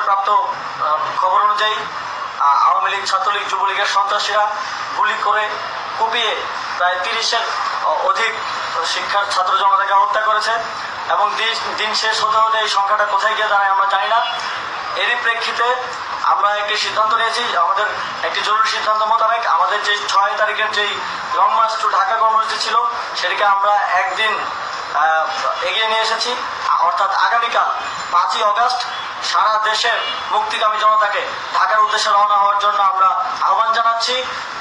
আমাদের প্রাপ্ত খবর অনুযায়ী আওয়ামী লীগ, ছাত্রলীগ, যুবলীগের সন্ত্রাসীরা গুলি করে কুপিয়ে প্রায় 30-এর অধিক শিক্ষার ছাত্র জনতাকে হত্যা করেছে এবং দিন শেষ হতে হতে এই সংখ্যাটা কোথায় গিয়ে দাঁড়ায় আমরা জানি না। এরই প্রেক্ষিতে আমরা একটি সিদ্ধান্ত নিয়েছি, আমাদের একটি জরুরি সিদ্ধান্ত মোতাবেক আমাদের যে 6 তারিখের যেই লং মার্চ টু ঢাকা কর্মসূচি ছিল সেটাকে আমরা একদিন এগিয়ে নিয়ে এসেছি, অর্থাৎ আগামীকাল 5ই অগস্ট সারা দেশের মুক্তিকামী জনতাকে ঢাকার উদ্দেশ্যে রওনা হওয়ার জন্য আমরা আহ্বান জানাচ্ছি।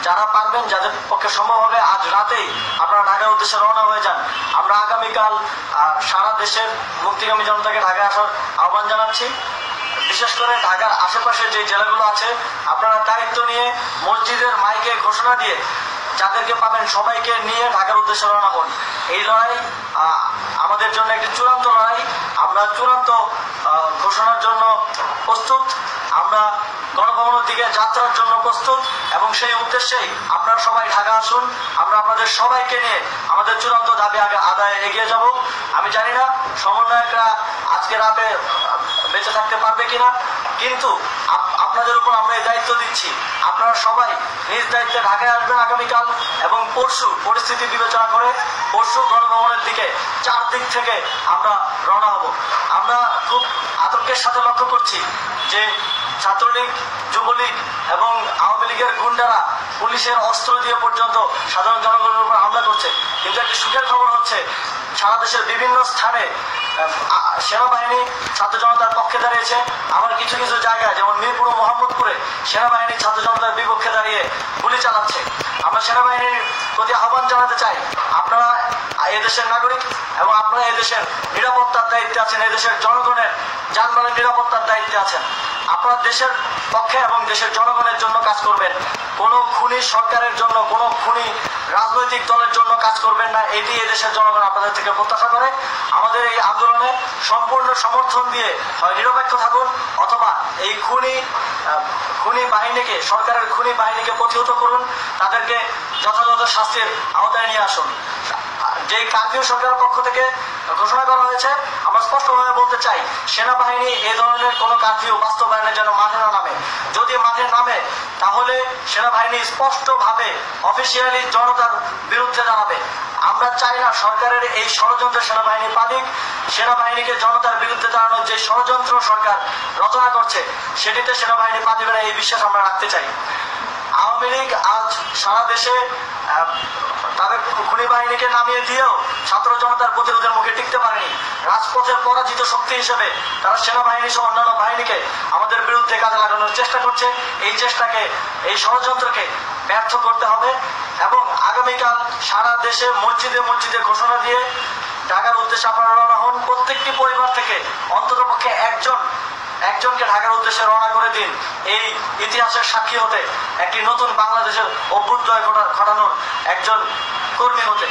যারা পারবেন, যাদের পক্ষে সম্ভব হবে, আজ রাতেই আপনারা ঢাকার উদ্দেশ্যে রওনা হয়ে যান। আমরা আগামীকাল সারা দেশের মুক্তিকামী জনতাকে ঢাকায় আসার আহ্বান জানাচ্ছি। বিশেষ করে ঢাকার আশেপাশে যে জেলাগুলো আছে আপনারা দায়িত্ব নিয়ে মসজিদের মাইকে ঘোষণা দিয়ে যাদেরকে পাবেন সবাইকে নিয়ে ঢাকার উদ্দেশ্যে রওনা হন। এই লড়াই আমাদের জন্য একটি চূড়ান্ত লড়াই। আমরা চূড়ান্ত ঘোষণার জন্য প্রস্তুত, আমরা গণভবনের দিকে যাত্রার জন্য প্রস্তুত এবং সেই উদ্দেশ্যেই আপনারা সবাই ঢাকা আসুন। আমরা আপনাদের সবাইকে নিয়ে আমাদের চূড়ান্ত দাবি আদায়ে এগিয়ে যাব। আমি জানি না সমন্বয়করা আজকে রাতে বেঁচে থাকতে পারবে কিনা, কিন্তু আপনাদের উপর আমরা এই দায়িত্ব দিচ্ছি। আপনারা সবাই নিজ দায়িত্বে ঢাকায় আসবেন আগামীকাল এবং পরশু পরিস্থিতি বিবেচনা করে পরশু গণভবনের দিকে 4 দিক থেকে আমরা রওনা হব। আমরা খুব আতঙ্কের সাথে লক্ষ্য করছি যে ছাত্রলীগ, যুবলীগ এবং আওয়ামী লীগের গুন্ডারা পুলিশের অস্ত্র দিয়ে পর্যন্ত সাধারণ জনগণের উপর হামলা করছে। কিন্তু একটি সুখের খবর হচ্ছে সারা দেশের বিভিন্ন স্থানে সেনাবাহিনী ছাত্র জনতার পক্ষে দাঁড়িয়েছে। আবার কিছু কিছু জায়গায় যেমন মিরপুর ও মোহাম্মদপুরে সেনাবাহিনী ছাত্র জনতার বিপক্ষে দাঁড়িয়ে গুলি চালাচ্ছে। আমরা সেনাবাহিনীর প্রতি আহ্বান জানাতে চাই, আপনারা এদেশের নাগরিক এবং আপনারা এদেশের নিরাপত্তার দায়িত্বে আছেন, এদেশের জনগণের যানবাহনের নিরাপত্তার দায়িত্বে আছেন। আপনারা দেশের পক্ষে এবং দেশের জনগণের জন্য কাজ করবেন, কোনো খুনি সরকারের জন্য, কোনো খুনি রাজনৈতিক দলের জন্য কাজ করবেন না। এটি এদেশের জনগণ আপনাদের থেকে প্রত্যাশা করে। আমাদের এই আন্দোলনে সম্পূর্ণ সমর্থন দিয়ে হয় নিরপেক্ষ থাকুন অথবা এই খুনি বাহিনীকে, সরকারের খুনি বাহিনীকে প্রতিহত করুন, তাদেরকে যথাযথ শাস্তির আওতায় নিয়ে আসুন। যে কার্ফিউ সরকারের পক্ষ থেকে ঘোষণা করা হয়েছে, আমরা স্পষ্টভাবে বলতে চাই সেনাবাহিনী এ ধরনের কোনো কার্ফিউ বাস্তবায়নের জন্য মাঠে না নামে। যদি মাঠে নামে তাহলে সেনাবাহিনী স্পষ্টভাবে অফিসিয়ালি জনতার বিরুদ্ধে দাঁড়াবে। আমরা চাই না সরকারের এই ষড়যন্ত্র সেনাবাহিনী পাদিক। সেনাবাহিনীকে জনতার বিরুদ্ধে দাঁড়ানোর যে ষড়যন্ত্র সরকার রচনা করছে সেটিতে সেনাবাহিনী পা দিবে না, এই বিশ্বাস আমরা রাখতে চাই। আওয়ামী লীগ আজ সারা দেশে তাদের খুনি বাহিনীকে নামিয়ে দিয়েও ছাত্র জনতার প্রতিরোধের মুখে টিকতে পারেনি। রাজপথের পরাজিত শক্তি হিসেবে তারা সেনাবাহিনী সহ অন্যান্য বাহিনীকে আমাদের বিরুদ্ধে কাজে লাগানোর চেষ্টা করছে। এই চেষ্টাকে, এই ষড়যন্ত্রকে ব্যর্থ করতে হবে এবং আগামীকাল সারা দেশে মসজিদে মসজিদে ঘোষণা দিয়ে ঢাকার উদ্দেশ্যে আপনারা রওনা হন। প্রত্যেকটি পরিবার থেকে অন্ততপক্ষে একজনকে ঢাকার উদ্দেশ্যে রওনা করে দিন, এই ইতিহাসের সাক্ষী হতে, একটি নতুন বাংলাদেশের অভ্যুদয় ঘটানোর একজন কর্মী হতে।